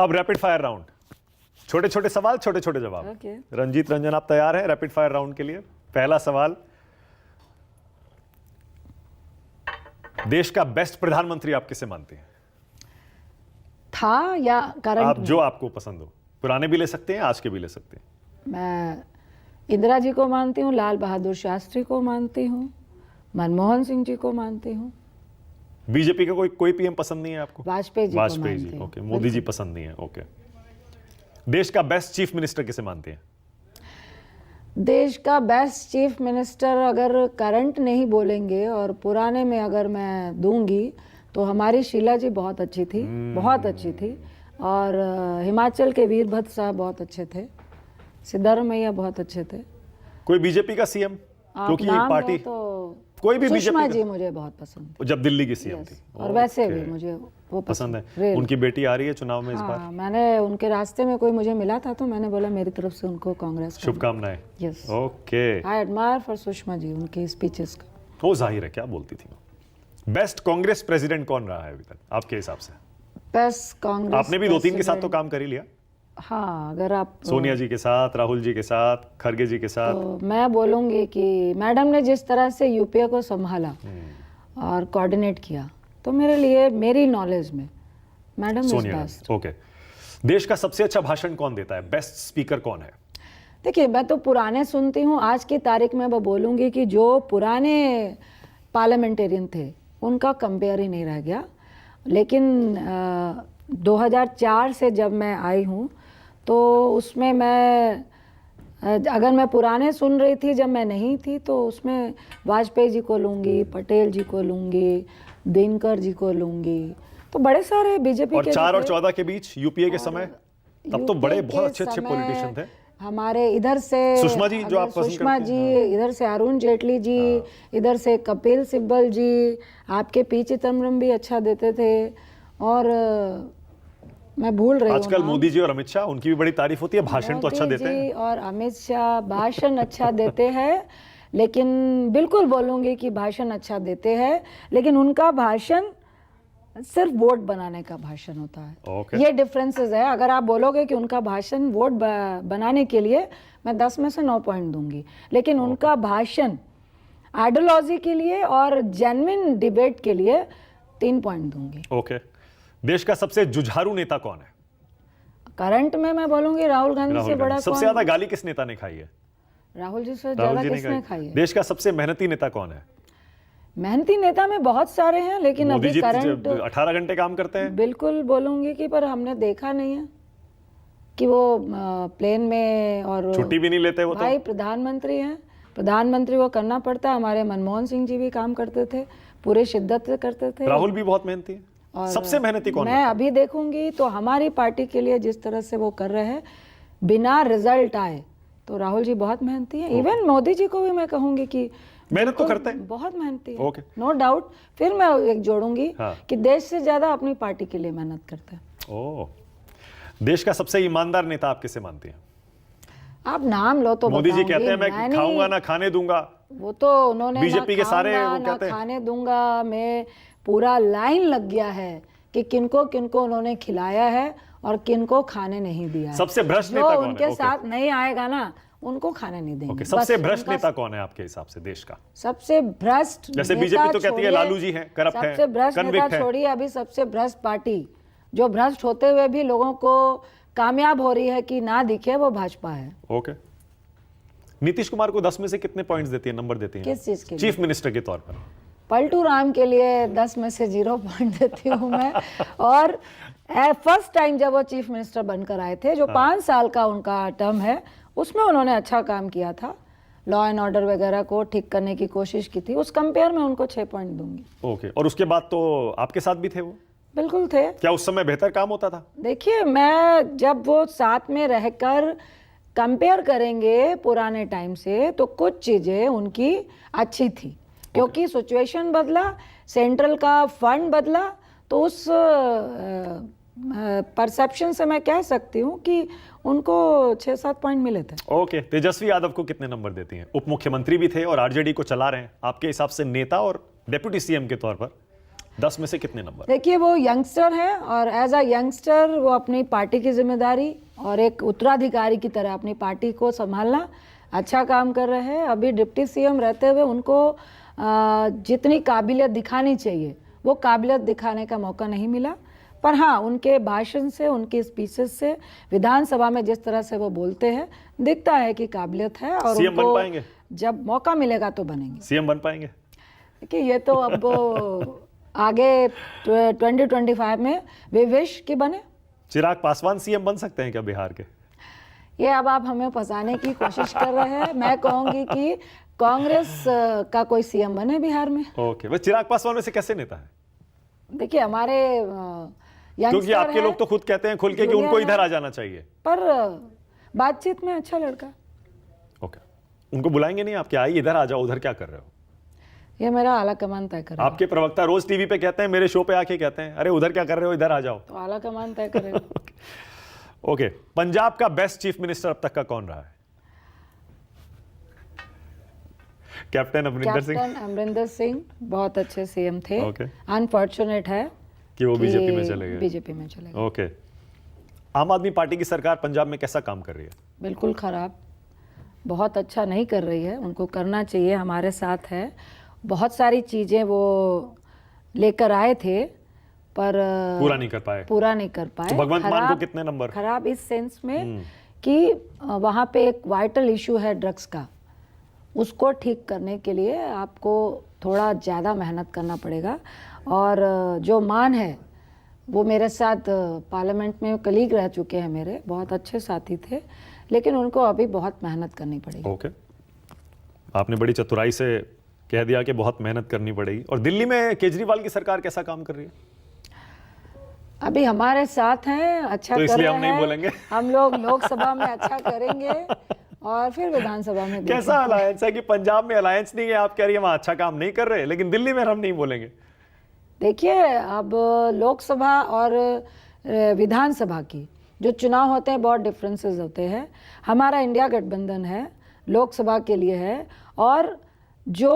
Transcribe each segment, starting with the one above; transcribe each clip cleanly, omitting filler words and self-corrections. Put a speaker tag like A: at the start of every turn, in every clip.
A: अब rapid fire round, छोटे छोटे सवाल, छोटे छोटे जवाब।
B: Okay.
A: रंजीत रंजन, आप तैयार हैं रैपिड फायर राउंड के लिए? पहला सवाल, देश का बेस्ट प्रधानमंत्री आप किसे मानते हैं?
B: था या करंट?
A: आप जो आपको पसंद हो, पुराने भी ले सकते हैं, आज के भी ले सकते हैं।
B: मैं इंदिरा जी को मानती हूँ, लाल बहादुर शास्त्री को मानती हूँ, मनमोहन सिंह जी को मानती हूँ।
A: बीजेपी का कोई पीएम पसंद नहीं है आपको?
B: वाजपेयी जी को
A: वाजपेयी जी,
B: मानती हूँ।
A: ओके। मोदी जी पसंद नहीं है, ओके। देश का बेस्ट चीफ मिनिस्टर किसे मानते हैं?
B: देश का बेस्ट चीफ मिनिस्टर अगर करंट नहीं बोलेंगे और पुराने में अगर मैं दूंगी तो हमारी शीला जी बहुत अच्छी थी, बहुत अच्छी थी। और हिमाचल के वीरभद्र साहब बहुत अच्छे थे, सिद्धारमैया बहुत अच्छे थे।
A: कोई बीजेपी का सीएम? क्योंकि ये
B: नाम
A: पार्टी
B: लो तो
A: कोई भी
B: सुषमा
A: बीजेपी
B: जी मुझे बहुत पसंद थी,
A: जब दिल्ली की सीएम थी।
B: और वैसे भी
A: ओके।
B: मुझे वो
A: पसंद है।
B: really।
A: उनकी बेटी आ रही है चुनाव में इस बार।
B: हाँ, मैंने उनके रास्ते में कोई मुझे मिला था तो मैंने बोला मेरी तरफ से उनको कांग्रेस का।
A: शुभकामनाएं।
B: Yes,
A: okay.
B: I admire for Sushma ji, उनकी स्पीचेस का।
A: वो जाहिर है, क्या बोलती थी वो। बेस्ट कांग्रेस प्रेसिडेंट कौन रहा है अभी तक आपके हिसाब से?
B: बेस्ट कांग्रेस
A: आपने भी 2-3 के साथ तो
B: president-
A: काम कर ही लिया,
B: हाँ, अगर आप
A: सोनिया जी के साथ, राहुल जी के साथ, खरगे जी के साथ।
B: तो मैं बोलूँगी कि मैडम ने जिस तरह से यूपीए को संभाला और कोऑर्डिनेट किया, तो मेरे लिए, मेरी नॉलेज में madam is
A: Sonia
B: best.
A: Gandhi, okay. देश का सबसे अच्छा भाषण कौन देता है? बेस्ट स्पीकर कौन है?
B: देखिए, मैं तो पुराने सुनती हूँ, आज की तारीख में मैं बोलूँगी कि जो पुराने पार्लियामेंटेरियन थे उनका कंपेयर ही नहीं रह गया। लेकिन 2004 से जब मैं आई हूँ तो उसमें मैं, अगर मैं पुराने सुन रही थी जब मैं नहीं थी, तो उसमें वाजपेयी जी को लूँगी, पटेल जी को लूँगी, दिनकर जी को लूँगी, तो बड़े सारे बीजेपी
A: और
B: के
A: 4 और
B: थे।
A: 14 के बीच यूपीए के समय, तब तो बड़े बहुत अच्छे अच्छे पॉलिटिशियन थे।
B: हमारे इधर से
A: सुषमा जी, जो आप पसंद
B: सुषमा
A: करते
B: जी,
A: हैं।
B: इधर से अरुण जेटली जी, इधर से कपिल सिब्बल जी, आपके पी चिदम्बरम भी अच्छा देते थे। और मैं भूल रही हूँ
A: आजकल
B: नाम।
A: मोदी जी और अमित शाह, उनकी भी बड़ी तारीफ होती है, भाषण तो अच्छा
B: मोदी
A: देते हैं।
B: जी और अमित शाह भाषण अच्छा देते हैं, लेकिन बिल्कुल बोलूँगी कि भाषण अच्छा देते हैं, लेकिन उनका भाषण सिर्फ वोट बनाने का भाषण होता है।
A: ओके।
B: ये डिफरेंसेस है। अगर आप बोलोगे कि उनका भाषण वोट बनाने के लिए, मैं 10 में से 9 पॉइंट दूंगी, लेकिन उनका भाषण आइडियोलॉजी के लिए और जेन्युइन डिबेट के लिए 3 पॉइंट दूंगी।
A: ओके। देश का सबसे जुझारू नेता कौन है?
B: करंट में मैं बोलूंगी राहुल गांधी
A: राहुल
B: से बड़ा
A: गांधी। सबसे
B: कौन?
A: ज्यादा गाली किस नेता ने खाई है?
B: राहुल जी से
A: राहुल
B: ज्यादा
A: जी ने
B: किसने खाई है?
A: देश का सबसे मेहनती नेता कौन है?
B: मेहनती नेता में बहुत सारे हैं, लेकिन
A: मोदी
B: अभी
A: जी
B: करंट
A: 18 घंटे काम करते हैं।
B: बिल्कुल बोलूंगी कि, पर हमने देखा नहीं है कि वो प्लेन में और
A: छुट्टी भी नहीं लेते वो तो।
B: भाई प्रधानमंत्री हैं, प्रधानमंत्री को करना पड़ता है। हमारे मनमोहन सिंह जी भी काम करते थे, पूरे शिद्दत से करते थे।
A: राहुल भी बहुत मेहनती है।
B: और
A: सबसे मेहनती कौन
B: मैं
A: है?
B: अभी देखूंगी तो हमारी पार्टी के लिए जिस तरह से वो कर रहे हैं, बिना रिजल्ट आए, तो राहुल जी बहुत मेहनती हैं। इवन मोदी जी को भी मैं कहूंगी कि
A: मेहनत तो करते हैं।
B: बहुत मेहनती है,
A: ओके।
B: No doubt. फिर मैं एक जोड़ूंगी
A: हाँ।
B: कि देश से ज्यादा अपनी पार्टी के लिए मेहनत करते हैं।
A: ओह। देश का सबसे ईमानदार नेता आप किसे मानते हैं?
B: आप नाम लो तो
A: मोदी जी
B: बताऊंगी।
A: कहते हैं मैं
B: नहीं-
A: खाऊंगा ना खाने दूंगा।
B: वो तो उन्होंने
A: बीजेपी के सारे
B: खाऊंगा,
A: वो
B: ना
A: कहते हैं।
B: खाने दूंगा में पूरा लाइन लग गया है कि किनको किनको उन्होंने खिलाया है और किनको खाने नहीं दिया है।
A: सबसे भ्रष्ट
B: जो
A: नेता कौन है?
B: उनके
A: ओके।
B: साथ नहीं आएगा ना, उनको खाने नहीं देंगे।
A: ओके। सबसे
B: बस
A: भ्रष्ट
B: उनका
A: नेता कौन है आपके हिसाब से देश का?
B: सबसे भ्रष्ट
A: जैसे
B: नेता
A: बीजेपी तो कहती है
B: छोड़िए,
A: लालू जी हैं, करप्ट हैं,
B: सबसे भ्रष्ट नेता
A: convict हैं।
B: छोड़िए, अभी सबसे भ्रष्ट पार्टी जो भ्रष्ट होते हुए भी लोगों को कामयाब हो रही है कि ना दिखे, वो भाजपा है।
A: ओके। नीतीश कुमार को 10 में से कितने पॉइंट्स देती है, नंबर देती है
B: किस चीज के लिए?
A: चीफ मिनिस्टर के तौर पर?
B: पलटू राम के लिए 10 में से 0 पॉइंट देती हूँ मैं। और फर्स्ट टाइम जब वो चीफ मिनिस्टर बनकर आए थे, जो 5 साल का उनका टर्म है, उसमें उन्होंने अच्छा काम किया था, लॉ एंड ऑर्डर वगैरह को ठीक करने की कोशिश की थी। उस कंपेयर में उनको 6 पॉइंट दूंगी।
A: ओके। और उसके बाद तो आपके साथ भी थे वो?
B: बिल्कुल थे।
A: क्या उस समय बेहतर काम होता था?
B: देखिए, मैं जब वो साथ में रहकर कंपेयर करेंगे पुराने टाइम से, तो कुछ चीज़ें उनकी अच्छी थी, क्योंकि सिचुएशन बदला, सेंट्रल का फंड बदला, तो उस परसेप्शन से मैं कह सकती हूँ कि उनको 6-7 पॉइंट मिले थे।
A: ओके। तेजस्वी यादव को कितने नंबर देती हैं? उप मुख्यमंत्री भी थे और आरजेडी को चला रहे हैं। आपके हिसाब से नेता और डेप्यूटी सीएम के तौर पर 10 में से कितने नंबर?
B: देखिए वो यंगस्टर है और एज अ यंगस्टर वो अपनी पार्टी की जिम्मेदारी और एक उत्तराधिकारी की तरह अपनी पार्टी को संभालना अच्छा काम कर रहे हैं। अभी डिप्टी सीएम रहते हुए उनको जितनी काबिलियत दिखानी चाहिए वो काबिलियत दिखाने का मौका नहीं मिला, पर हाँ उनके भाषण से, उनके स्पीचेस से, विधानसभा में जिस तरह से वो बोलते हैं दिखता है कि काबिलियत है और
A: सीएम बन पाएंगे?
B: जब मौका मिलेगा तो बनेंगे।
A: सीएम बन पाएंगे?
B: देखिए ये तो अब आगे 2025 में वे विश कि बने।
A: चिराग पासवान सीएम बन सकते हैं क्या बिहार के?
B: ये अब आप हमें फंसाने की कोशिश कर रहे हैं। मैं कहूंगी कि कांग्रेस का कोई सीएम बने बिहार में।
A: ओके, वह चिराग पासवान में से कैसे नेता है?
B: देखिए हमारे
A: क्योंकि आपके लोग तो खुद कहते हैं खुल के कि उनको इधर आ जाना चाहिए,
B: पर बातचीत में अच्छा लड़का।
A: ओके, उनको बुलाएंगे नहीं? आपके आइए इधर आ जाओ, उधर क्या कर रहे हो?
B: ये मेरा आला कमान तय करे।
A: आपके प्रवक्ता रोज टीवी पे कहते हैं, मेरे शो पे आके कहते हैं, अरे उधर क्या कर रहे हो, इधर आ जाओ।
B: तो आला कमान तय करेगा।
A: ओके, पंजाब का बेस्ट चीफ मिनिस्टर अब तक का कौन रहा है? कैप्टन अमरिंदर सिंह।
B: कैप्टन अमरिंदर सिंह बहुत अच्छे सीएम थे।
A: ओके।
B: अनफॉर्चुनेट है
A: कि वो बीजेपी में चले गए।
B: बीजेपी में चले गए।
A: ओके, आम आदमी पार्टी की सरकार पंजाब में कैसा काम कर रही है?
B: बिल्कुल खराब, बहुत अच्छा नहीं कर रही है। उनको करना चाहिए, हमारे साथ है। बहुत सारी चीज़ें वो लेकर आए थे पर
A: पूरा नहीं कर पाए।
B: तो
A: भगवंत मान को कितने नंबर?
B: खराब इस सेंस में कि वहाँ पे एक वाइटल इशू है ड्रग्स का, उसको ठीक करने के लिए आपको थोड़ा ज़्यादा मेहनत करना पड़ेगा। और जो मान है वो मेरे साथ पार्लियामेंट में कलीग रह चुके हैं, मेरे बहुत अच्छे साथी थे, लेकिन उनको अभी बहुत मेहनत करनी पड़ेगी।
A: ओके, आपने बड़ी चतुराई से कह दिया कि बहुत मेहनत करनी पड़ेगी। और दिल्ली में केजरीवाल की सरकार कैसा काम कर रही है?
B: अभी हमारे साथ हैं, अच्छा
A: तो
B: कर
A: इसलिए
B: रहे
A: हम नहीं
B: हैं।
A: बोलेंगे।
B: हम लोग लोकसभा में अच्छा करेंगे और फिर विधानसभा में
A: कैसा अलायंस है कि पंजाब में अलायंस नहीं है, आप कह रही है वहां अच्छा काम नहीं कर रहे, लेकिन दिल्ली में हम नहीं बोलेंगे?
B: देखिए अब लोकसभा और विधानसभा की जो चुनाव होते हैं बहुत डिफरेंसेस होते हैं। हमारा इंडिया गठबंधन है, लोकसभा के लिए है, और जो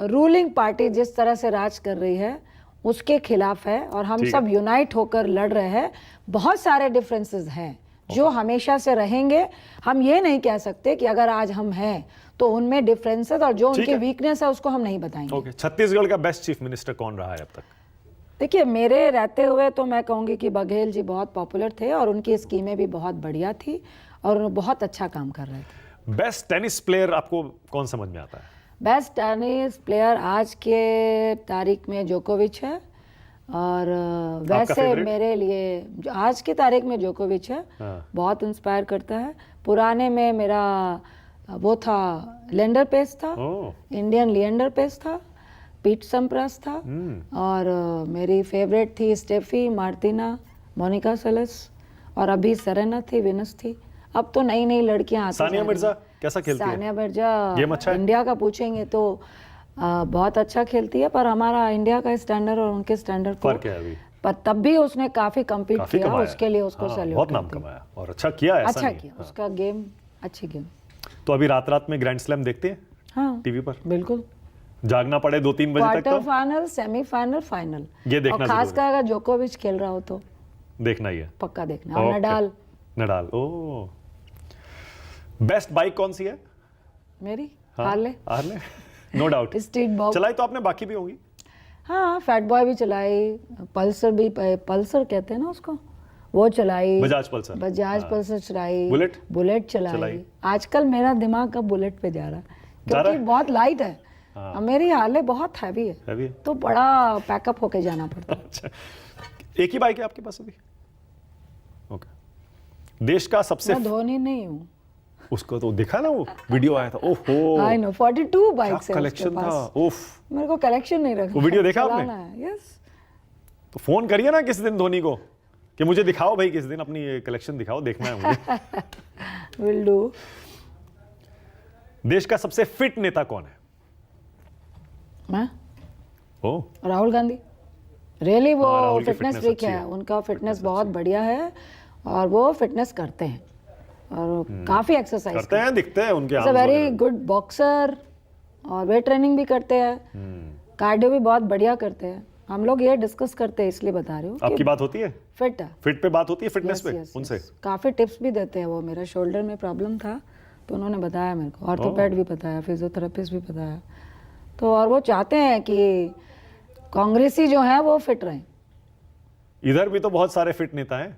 B: रूलिंग पार्टी जिस तरह से राज कर रही है उसके खिलाफ है, और हम सब यूनाइट होकर लड़ रहे हैं। बहुत सारे डिफरेंसेस हैं जो हमेशा से रहेंगे। हम ये नहीं कह सकते कि अगर आज हम हैं तो उनमें डिफरेंसेस और जो उनकी वीकनेस है उसको हम नहीं बताएंगे।
A: ओके, छत्तीसगढ़ का बेस्ट चीफ मिनिस्टर कौन रहा है अब तक?
B: देखिए मेरे रहते हुए तो मैं कहूँगी कि बघेल जी बहुत पॉपुलर थे और उनकी स्कीमें भी बहुत बढ़िया थी और उन्होंने बहुत अच्छा काम कर रहे थे।
A: बेस्ट टेनिस प्लेयर आपको कौन समझ में आता है?
B: बेस्ट टेनिस प्लेयर आज के तारीख में जोकोविच है, और वैसे मेरे लिए आज की तारीख में जोकोविच है। बहुत इंस्पायर करता है। पुराने में मेरा वो था लिएंडर पेस था, इंडियन लिएंडर पेस था, पीट सम्प्रास था, और मेरी फेवरेट थी स्टेफी मार्टिना, मोनिका सेलेस, और अभी सेरेना थी, विनस थी। अब तो नई नई लड़कियां आती हैं।
A: सानिया मिर्जा कैसा खेलती है?
B: सानिया मिर्जा
A: गेम अच्छा है?
B: इंडिया का पूछेंगे तो बहुत अच्छा खेलती है, पर हमारा इंडिया का स्टैंडर्ड और उनके स्टैंडर्ड को
A: फर्क है अभी।
B: पर तब भी उसने काफी कम्पीट किया, उसके लिए उसको सैल्यूट।
A: बहुत नाम कमाया और अच्छा किया, ऐसा
B: अच्छा
A: नहीं।
B: किया, उसका गेम अच्छी गेम।
A: तो अभी रात रात में ग्रैंड स्लैम देखते हैं?
B: हाँ
A: टीवी पर
B: बिल्कुल,
A: जागना पड़े 2-3 बजे तक
B: क्वार्टर
A: तो
B: फाइनल, सेमीफाइनल, फाइनल,
A: ये देखना,
B: और खासकर अगर जोकोविच खेल रहा हो तो
A: देखना ही है,
B: पक्का देखना। और नडाल।
A: ओ, बेस्ट बाइक कौन सी है?
B: मेरी Harley
A: no doubt.
B: Street bob
A: चलाई तो आपने बाकी भी होंगी?
B: हाँ, फैट बॉय भी चलाई, पल्सर भी, पल्सर कहते हैं ना उसको, वो चलाई,
A: बजाज
B: पल्सर चलाई,
A: बुलेट
B: चलाई। आजकल मेरा दिमाग का बुलेट पे जा रहा है क्योंकि बहुत लाइट है। मेरी हार्ले बहुत हैवी है तो बड़ा पैकअप होके जाना पड़ता है।
A: अच्छा, एक ही बाइक है आपके पास अभी? ओके। देश का सबसे,
B: मैं धोनी नहीं हूँ।
A: उसको तो देखा ना, वो वीडियो आया था, ओहो
B: आई नो 42 बाइक्स है
A: कलेक्शन था। उफ,
B: मेरे को कलेक्शन नहीं रखना।
A: वो वीडियो देखा आपने?
B: यस।
A: तो फोन करिए ना किस दिन धोनी को कि मुझे दिखाओ भाई, किस दिन अपनी कलेक्शन दिखाओ, देखना है मुझे।
B: Will do.
A: देश का सबसे फिट नेता कौन है?
B: मैं
A: ओ,
B: राहुल गांधी। रियली वो फिटनेस फ्रीक है, उनका फिटनेस बहुत बढ़िया है और वो फिटनेस करते हैं और काफी एक्सरसाइज
A: करते हैं, दिखते हैं उनके आर्म्स।
B: वेरी गुड बॉक्सर और वेट ट्रेनिंग भी करते हैं, कार्डियो भी बहुत बढ़िया करते हैं। हम लोग ये डिस्कस करते हैं, इसलिए बता रही हूँ
A: आपकी बात होती है
B: फिट है।
A: फिट पे बात होती है, फिटनेस पे
B: Yes,
A: उनसे?
B: yes. काफ़ी टिप्स भी देते हैं वो। मेरा शोल्डर में प्रॉब्लम था तो उन्होंने बताया मेरे को, ऑर्थोपेड भी बताया, फिजियोथेरेपिस्ट भी बताया। तो और वो चाहते हैं कि कांग्रेसी जो है वो फिट रहें।
A: इधर भी तो बहुत सारे फिट नेता हैं।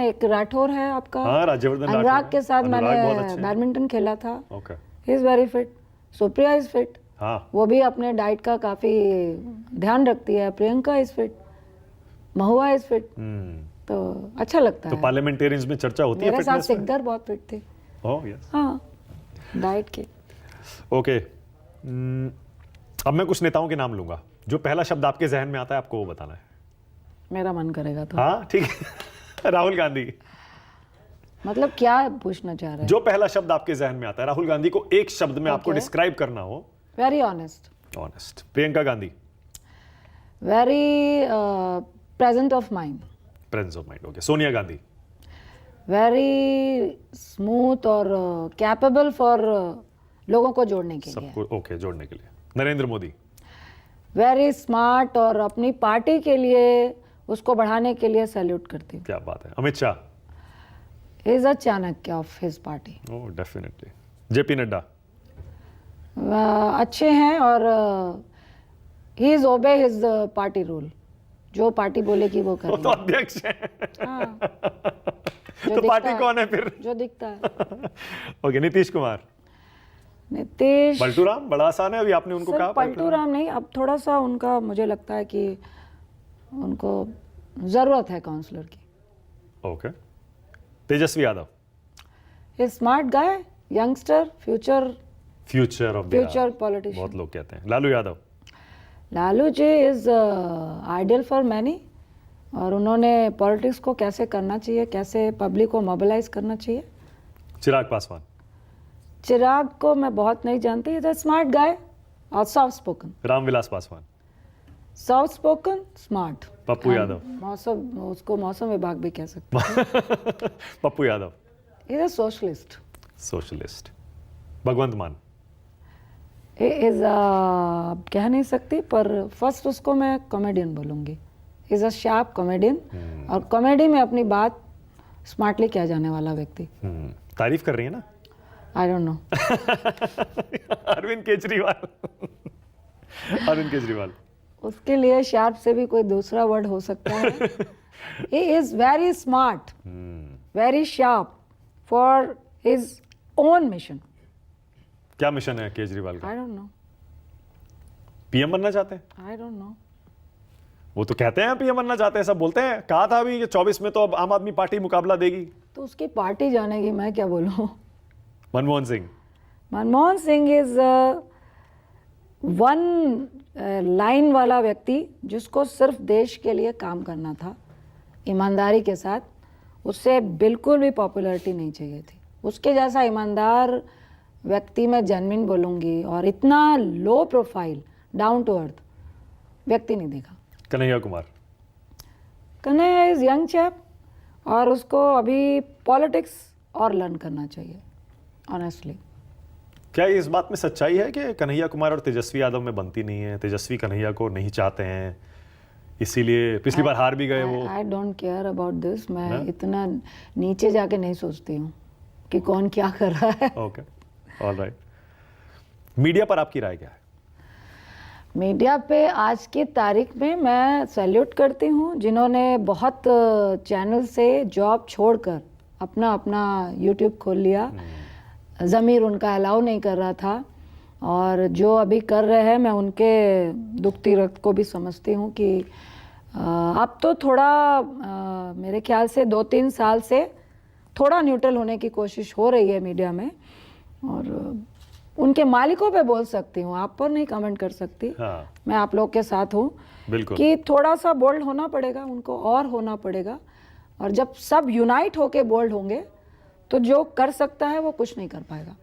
B: एक राठौर है आपका,
A: हाँ, राज्यवर्धन
B: अनुराग
A: राठौर
B: के साथ
A: अनुराग बहुत अच्छे
B: मैंने
A: हैं।
B: बैडमिंटन खेला था,
A: okay.
B: He is very fit. Supriya is fit,
A: हाँ,
B: वो भी अपने डाइट का काफ़ी ध्यान रखती है। Priyanka is fit, Mahua is fit. तो अच्छा लगता
A: तो
B: है।
A: पार्लियामेंटेरियंस में चर्चा होती है
B: मेरे साथ
A: फिटनेस में?
B: सिकदर बहुत फिट थे।
A: Oh yes.
B: हाँ, डाइट के।
A: ओके, अब मैं कुछ नेताओं के नाम लूंगा, जो पहला शब्द आपके जहन में आता है आपको वो बताना है।
B: मेरा मन करेगा तो।
A: हाँ ठीक है। राहुल गांधी।
B: मतलब क्या पूछना चाह रहे हैं?
A: जो पहला शब्द आपके जहन में आता है, राहुल गांधी को एक शब्द में आपको
B: Okay.
A: डिस्क्राइब करना हो।
B: Very honest,
A: honest. Priyanka Gandhi.
B: Very present of mind,
A: presence of mind. Okay. Sonia Gandhi.
B: Very smooth और कैपेबल फॉर लोगों को जोड़ने के लिए।
A: सबको ओके जोड़ने के लिए। नरेंद्र मोदी।
B: वेरी स्मार्ट और अपनी पार्टी के लिए, उसको बढ़ाने के लिए सैल्यूट करती हूँ।
A: क्या बात है। Amit Shah.
B: Is a Chanakya of his party.
A: Oh definitely. JP Nadda.
B: अच्छे हैं और ही इज ओबे हिज पार्टी रूल। जो पार्टी बोलेगी वो
A: वो तो
B: करेंगे।
A: अध्यक्ष है।
B: हाँ,
A: तो पार्टी कौन है फिर?
B: जो दिखता है।
A: ओके। नीतीश कुमार।
B: नीतीश,
A: पलटू राम। बड़ा आसान है, अभी आपने उनको कहा।
B: सिर्फ पलटू राम नहीं, अब थोड़ा सा उनका मुझे लगता है कि उनको जरूरत है काउंसलर की।
A: Okay. Tejashwi Yadav.
B: Smart guy, youngster, future
A: future of
B: politician.
A: बहुत लोग कहते हैं। Lalu Yadav.
B: Lalu ji is ideal for many, और उन्होंने पॉलिटिक्स को कैसे करना चाहिए, कैसे पब्लिक को मोबिलाइज करना चाहिए।
A: चिराग पासवान।
B: चिराग को मैं बहुत नहीं जानती, इज अ स्मार्ट गाय और soft spoken.
A: Ramvilas Paswan.
B: Soft spoken, smart.
A: Pappu Yadav.
B: मौसम, उसको मौसम विभाग भी कह सकते हैं।
A: Pappu Yadav.
B: Is a socialist.
A: Socialist. Bhagwant Mann.
B: Is कह नहीं सकती, पर फर्स्ट उसको मैं कॉमेडियन बोलूँगी। इज अ शार्प कॉमेडियन, और कॉमेडी में अपनी बात स्मार्टली किया जाने वाला व्यक्ति।
A: तारीफ कर रही है ना?
B: I don't know.
A: Arvind Kejriwal. Arvind Kejriwal.
B: उसके लिए शार्प से भी कोई दूसरा वर्ड हो सकता है। He is very smart, very sharp for his own mission.
A: क्या मिशन है केजरीवाल का?
B: आई डोंट नो,
A: पीएम बनना चाहते हैं?
B: आई डोंट नो।
A: वो तो कहते हैं पीएम बनना चाहते हैं, सब बोलते हैं। कहा था अभी कि 24 में तो अब आम आदमी पार्टी मुकाबला देगी।
B: तो उसकी पार्टी जानेगी, मैं क्या बोलूँ।
A: Manmohan Singh.
B: Manmohan Singh is one line वाला व्यक्ति जिसको सिर्फ देश के लिए काम करना था, ईमानदारी के साथ। उससे बिल्कुल भी पॉपुलैरिटी नहीं चाहिए थी। उसके जैसा ईमानदार व्यक्ति मैं जेन्युइन बोलूँगी, और इतना low profile, down to earth व्यक्ति नहीं देखा।
A: Kanhaiya Kumar.
B: Kanhaiya is young chap, और उसको अभी पॉलिटिक्स और लर्न करना चाहिए ऑनेस्टली।
A: क्या इस बात में सच्चाई है कि कन्हैया कुमार और तेजस्वी यादव में बनती नहीं है? तेजस्वी कन्हैया को नहीं चाहते हैं, इसीलिए पिछली बार हार भी गए वो।
B: I don't care about this. मैं इतना नीचे जाके नहीं सोचती हूँ कि कौन क्या कर रहा है।
A: Okay, alright. मीडिया पर आपकी राय क्या है?
B: मीडिया पे आज की तारीख में मैं सैल्यूट करती हूँ जिन्होंने बहुत चैनल से जॉब छोड़कर अपना अपना यूट्यूब खोल लिया। ज़मीर उनका अलाउ नहीं कर रहा था, और जो अभी कर रहे हैं मैं उनके दुखती रक्त को भी समझती हूँ कि अब तो थोड़ा मेरे ख्याल से 2-3 साल से थोड़ा न्यूट्रल होने की कोशिश हो रही है मीडिया में, और उनके मालिकों पे बोल सकती हूँ, आप पर नहीं कमेंट कर सकती।
A: हाँ,
B: मैं आप लोग के साथ हूँ
A: बिल्कुल।
B: कि थोड़ा सा बोल्ड होना पड़ेगा उनको, और होना पड़ेगा। और जब सब यूनाइट होके बोल्ड होंगे तो जो कर सकता है वो कुछ नहीं कर पाएगा।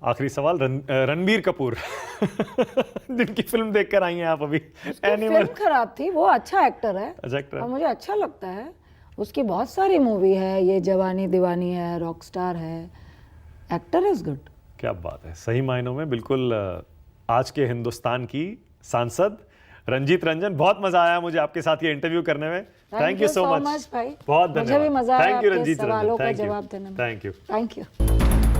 A: आखिरी सवाल। रणबीर कपूर जिनकी फिल्म देखकर आई हैं आप अभी,
B: फिल्म खराब थी, वो अच्छा एक्टर है
A: अच्छा एक्टर
B: और मुझे अच्छा लगता है। उसकी बहुत सारी मूवी है, ये जवानी दीवानी है, रॉकस्टार है। Actor is good.
A: क्या बात है, सही मायनों में बिल्कुल आज के हिंदुस्तान की सांसद रंजीत रंजन, बहुत मजा आया मुझे आपके साथ ये इंटरव्यू करने में। थैंक यू सो मच
B: भाई,
A: बहुत
B: मुझे भी
A: धन्यवाद।
B: मजा आया
A: थैंक यू
B: आपके
A: रंजीत
B: सवालों
A: रंजन,
B: का
A: थैंक यू
B: जवाब देने में।
A: Thank you.
B: Thank you.